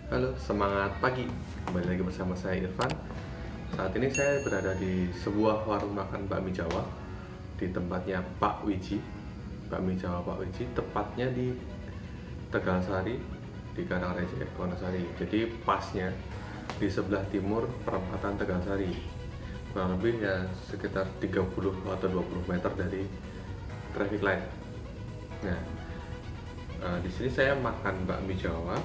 Halo, semangat pagi. Kembali lagi bersama saya Irfan. Saat ini saya berada di sebuah warung makan bakmi Jawa di tempatnya Pak Wiji. Bakmi Jawa Pak Wiji, tepatnya di Tegalsari, di Karangreja, Wonosari. Jadi pasnya di sebelah timur perempatan Tegalsari. Kurang lebih ya sekitar 30 atau 20 meter dari traffic light. Nah, di sini saya makan bakmi Jawa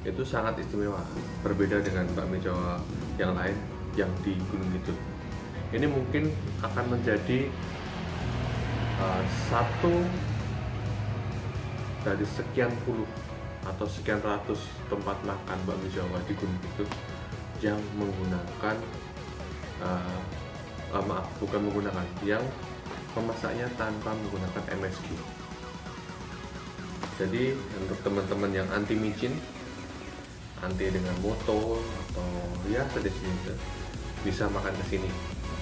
itu sangat istimewa, berbeda dengan bakmi Jawa yang lain yang di Gunung Kidul. Ini mungkin akan menjadi satu dari sekian puluh atau sekian ratus tempat makan bakmi Jawa di Gunung Kidul yang menggunakan yang memasaknya tanpa menggunakan MSG. Jadi untuk teman-teman yang anti micin, anti dengan moto atau ya sejenisnya, bisa makan ke sini.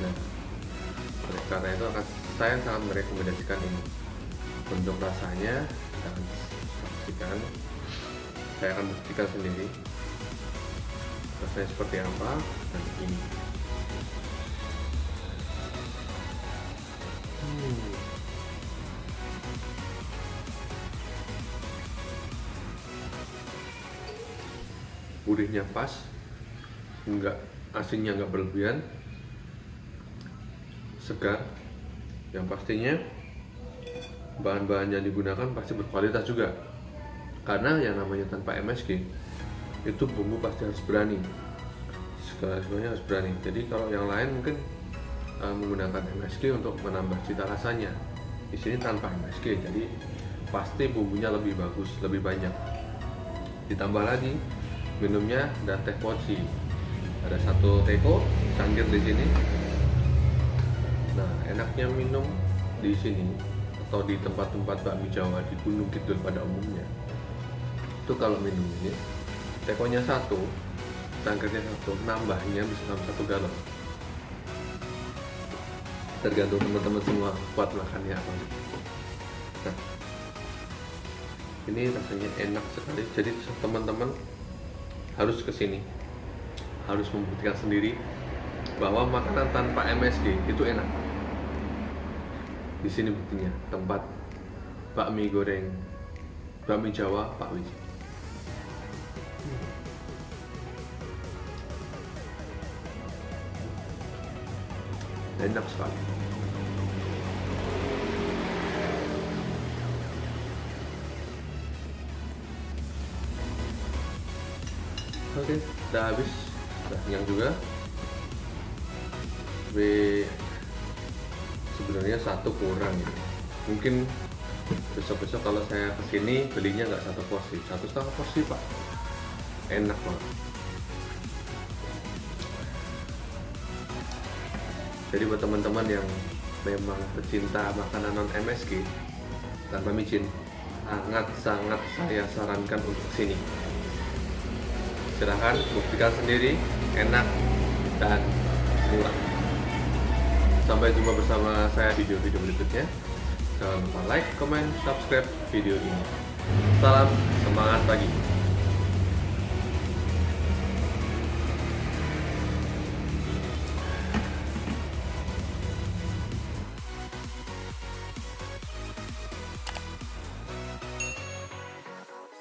Nah, karena itu saya sangat merekomendasikan ini. Untuk rasanya dan saksikan, saya akan buktikan sendiri rasanya seperti apa. Dan ini gurihnya pas, asinnya nggak berlebihan, segar. Yang pastinya bahan-bahan yang digunakan pasti berkualitas juga, karena yang namanya tanpa MSG itu bumbu pasti harus berani, semuanya harus berani. Jadi kalau yang lain mungkin menggunakan MSG untuk menambah cita rasanya, di sini tanpa MSG, jadi pasti bumbunya lebih bagus, lebih banyak. Ditambah lagi minumnya dan teh poci, ada satu teko cangkir di sini. Nah, enaknya minum di sini atau di tempat-tempat bakmi Jawa di Gunung Kidul pada umumnya itu kalau minum ini tekonya satu, cangkirnya satu, nambahnya bisa sampai 1 galon. Tergantung teman-teman semua kuat makannya apa. Nah, ini rasanya enak sekali. Jadi teman-teman harus kesini, harus membuktikan sendiri bahwa makanan tanpa MSG itu enak. Di sini buktinya, tempat bakmi goreng, bakmi Jawa Pak Wiji. Enak sekali. Oke, udah habis, udah kenyang juga. Tapi sebenarnya satu kurang gitu. Mungkin besok-besok kalau saya kesini belinya nggak 1 porsi, 1,5 porsi Pak. Enak banget. Jadi buat teman-teman yang memang pecinta makanan non MSG tanpa micin, sangat saya sarankan untuk kesini. Silahkan buktikan sendiri, enak dan murah. Sampai jumpa bersama saya di video-video berikutnya. Jangan lupa like, comment, subscribe video ini. Salam semangat pagi.